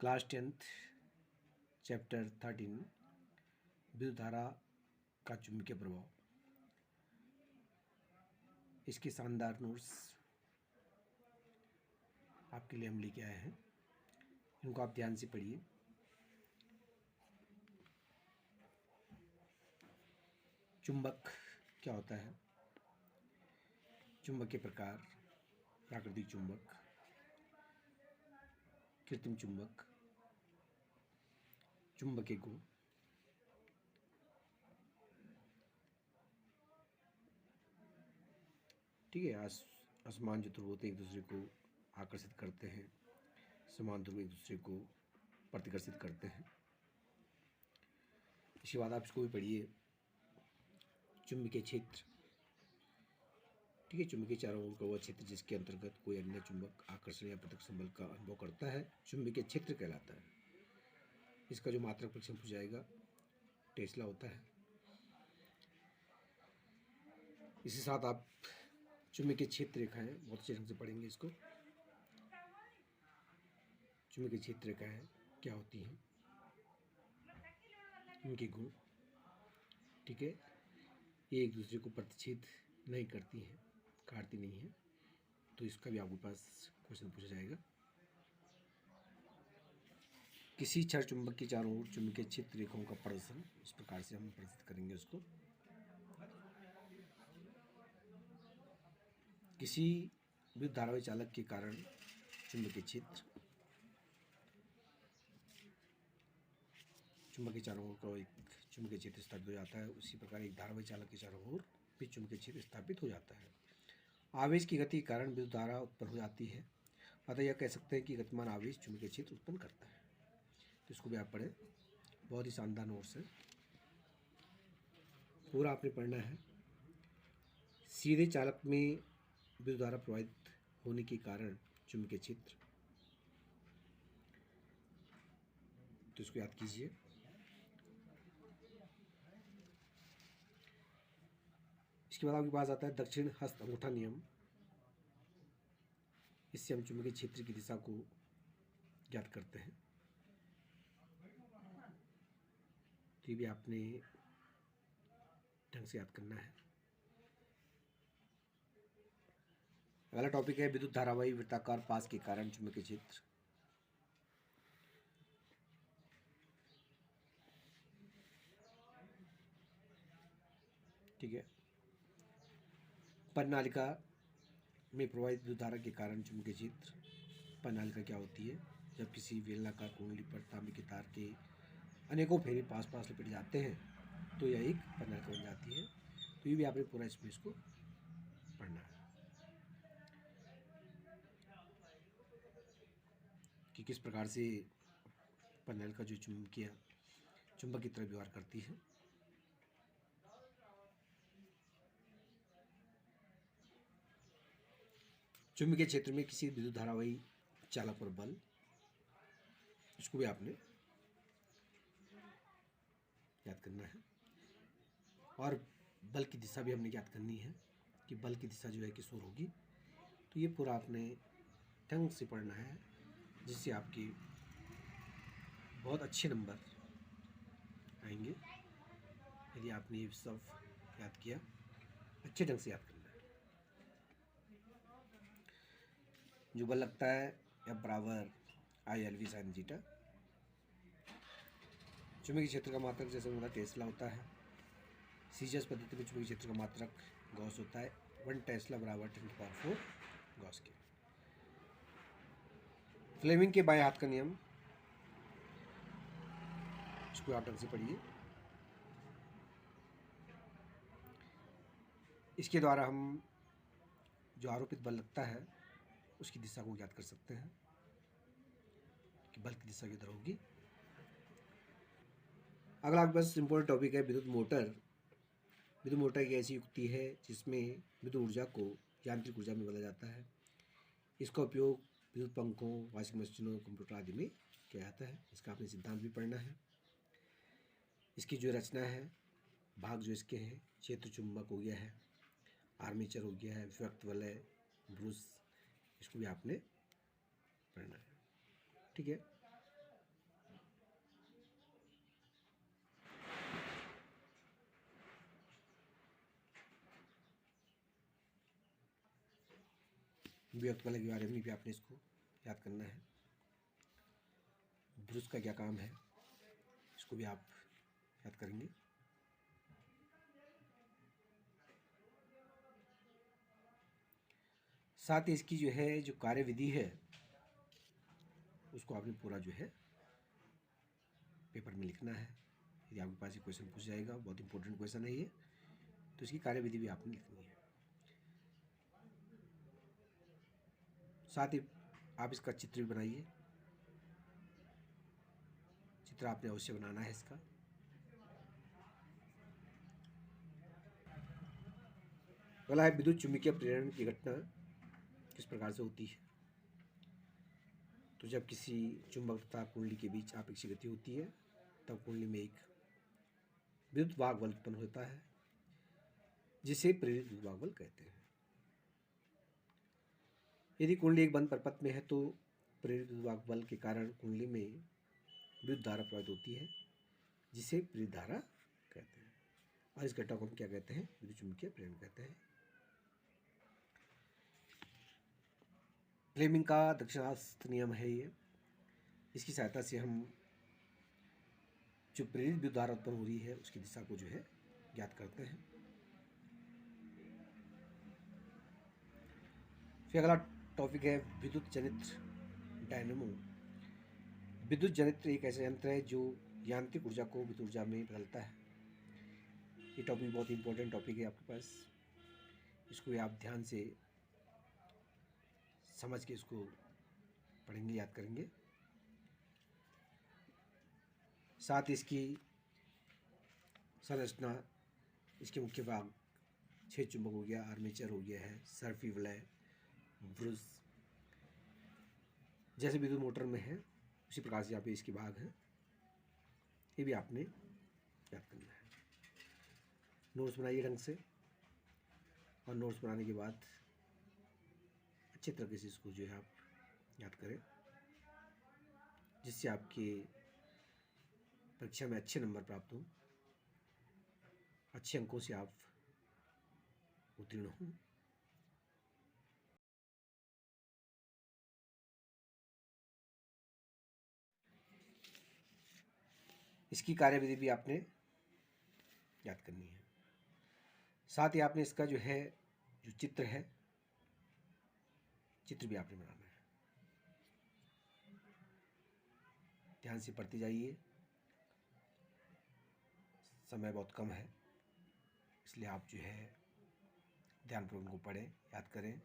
Class 10th chapter 13 विद्युत धारा का चुंबकीय प्रभाव। इसके शानदार नोट्स आपके लिए हम लेके आए हैं, इनको आप ध्यान से पढ़िए। चुंबक क्या होता है? चुंबक के प्रकार: प्राकृतिक चुंबक, कृत्रिम चुंबक, चुंबकीय गुण। ठीक है। असमान जो ध्रुव होते हैं एक दूसरे को आकर्षित करते हैं, समान ध्रुव एक दूसरे को प्रतिकर्षित करते हैं। इसके बाद आप इसको भी पढ़िए। चुंबकीय क्षेत्र, ठीक है, चुंबकीय चारों ओर का वह क्षेत्र जिसके अंतर्गत कोई अन्य चुंबक आकर्षण या प्रतिकर्षण बल का अनुभव करता है चुंबकीय क्षेत्र कहलाता है। इसका जो मात्रक परीक्षण पूछा जाएगा टेस्ला होता है। इसी साथ आप चुंबकीय क्षेत्र रेखाएं बहुत अच्छे ढंग से पढ़ेंगे। इसको चुंबकीय क्षेत्र रेखाएं क्या होती हैं, इनके गुण। ठीक है, ये एक दूसरे को प्रतिच्छेद नहीं करती हैं, काटती नहीं है, तो इसका भी आपके पास क्वेश्चन पूछा जाएगा। किसी क्षण चुंबक के चारों ओर चुंबकीय क्षेत्र रेखाओं का प्रदर्शन, इस प्रकार से हम प्रदर्शित करेंगे उसको। किसी विद्युत धारावाही चालक के कारण चुंबकीय क्षेत्र, चुंबक के चारों ओर का एक चुंबकीय क्षेत्र स्थापित हो जाता है, उसी प्रकार एक धारावाही चालक के चारों ओर भी चुंबकीय क्षेत्र स्थापित हो जाता है। आवेश की गति के कारण विद्युत धारा उत्पन्न हो जाती है, अतः यह कह सकते हैं कि गतिमान आवेश चुंबकीय क्षेत्र उत्पन्न करता है। तो इसको भी आप पढ़ें, बहुत ही शानदार नोट्स है, पूरा आपने पढ़ना है। सीधे चालक में विद्युत धारा प्रवाहित होने के कारण चुंबकीय क्षेत्र, तो इसको याद कीजिए। इसके बाद आपके पास आता है दक्षिण हस्त अंगूठा नियम। इससे हम चुंबकीय क्षेत्र की दिशा को ज्ञात करते हैं। तो ये भी आपने ढंग से याद करना है। अगला टॉपिक है विद्युत धारावाही वृत्ताकार पास के कारण चुंबकीय क्षेत्र। ठीक है, परिनालिका में प्रवाहित विद्युत धारा के कारण चुंबकीय क्षेत्र। परिनालिका क्या होती है? जब किसी बेलनाकार कुंडली पर तांबे के तार के अनेकों फेरे पास पास लिपट जाते हैं तो यह एक परिनालिका बन जाती है। तो ये भी आपने पूरा इसमें इसको पढ़ना है कि किस प्रकार से परिनालिका जो चुंबक की तरह व्यवहार करती है। चुंबकीय क्षेत्र में किसी विद्युत धारावाही चालक पर बल, इसको भी आपने याद करना है। और बल की दिशा भी हमने याद करनी है कि बल की दिशा जो है किस ओर होगी। तो ये पूरा आपने ढंग से पढ़ना है, जिससे आपके बहुत अच्छे नंबर आएंगे यदि आपने ये सब याद किया। अच्छे ढंग से याद करना है। जो बल लगता है F बराबर ILV sin थीटा। चुंबकीय क्षेत्र का मात्रक जैसे हमारा टेस्ला होता है। सीजीएस पद्धति में चुंबकीय क्षेत्र का मात्रक गॉस होता है। 1 टेस्ला बराबर 10⁴ गॉस के। फ्लेमिंग के बाएं हाथ का नियम, इसको आप ढंग से पढ़िए। इसके द्वारा हम जो आरोपित बल लगता है उसकी दिशा को ज्ञात कर सकते हैं कि बल की दिशा किधर होगी। अगला आपके पास इम्पोर्टेंट टॉपिक है विद्युत मोटर। विद्युत मोटर एक ऐसी युक्ति है जिसमें विद्युत ऊर्जा को यांत्रिक ऊर्जा में बदला जाता है। इसका उपयोग विद्युत पंखों, वॉशिंग मशीनों, कंप्यूटर आदि में किया जाता है। इसका आपने सिद्धांत भी पढ़ना है। इसकी जो रचना है, भाग जो इसके हैं, क्षेत्र चुंबक हो गया है, आर्मेचर हो गया है, विभक्त वलय, ब्रूस, इसको भी आपने पढ़ना है। ठीक है, विभक्त वाले के बारे में भी आपने इसको याद करना है। ब्रुस का क्या काम है इसको भी आप याद करेंगे। साथ ही इसकी जो है जो कार्यविधि है उसको आपने पूरा जो है पेपर में लिखना है। यदि आपके पास ये क्वेश्चन पूछ जाएगा, बहुत इंपॉर्टेंट क्वेश्चन है ये, तो इसकी कार्यविधि भी आपने लिखनी है। साथ ही आप इसका चित्र भी बनाइए। चित्र आपने अवश्य बनाना है इसका। अगला है विद्युत चुम्बकीय प्रेरण की घटना किस प्रकार से होती है। तो जब किसी चुंबक तथा कुंडली के बीच आपेक्षिक गति होती है तब कुंडली में एक विद्युत वाहक बल उत्पन्न होता है जिसे प्रेरित विद्युत वाहक बल कहते हैं। यदि कुंडली एक बंद परिपथ में है तो प्रेरित विद्युत वाहक बल के कारण कुंडली में विद्युत धारा प्रवाहित होती है जिसे प्रेरित धारा कहते हैं, और इस घटना को हम क्या कहते हैं, विद्युत चुम्बकीय प्रेरण कहते हैं। फ्लेमिंग का दक्षिणावर्त नियम है ये। इसकी सहायता से हम जो प्रेरित विद्युत धारा उत्पन्न हो रही है उसकी दिशा को जो है ज्ञात करते हैं। फिर अगला टॉपिक है विद्युत जनित्र डायनेमो। विद्युत जनित्र एक ऐसा यंत्र है जो यांत्रिक ऊर्जा को विद्युत ऊर्जा में बदलता है। ये टॉपिक बहुत इंपॉर्टेंट टॉपिक है आपके पास, इसको भी आप ध्यान से समझ के इसको पढ़ेंगे, याद करेंगे। साथ ही इसकी संरचना, इसके मुख्य भाग छेद चुंबक हो गया, आर्मेचर हो गया है, सर्फी वलय, ब्रुश, जैसे विद्युत मोटर में है उसी प्रकार से यहाँ पे इसके भाग हैं, ये भी आपने याद करना है। नोट्स बनाइए ढंग से, और नोट्स बनाने के बाद अच्छे तरीके से इसको जो है आप याद करें, जिससे आपके परीक्षा में अच्छे नंबर प्राप्त हों, अच्छे अंकों से आप उत्तीर्ण हों। इसकी कार्यविधि भी आपने याद करनी है। साथ ही आपने इसका जो है जो चित्र है, चित्र भी आपने बनाना है। ध्यान से पढ़ते जाइए, समय बहुत कम है, इसलिए आप जो है ध्यानपूर्वक उनको पढ़ें, याद करें।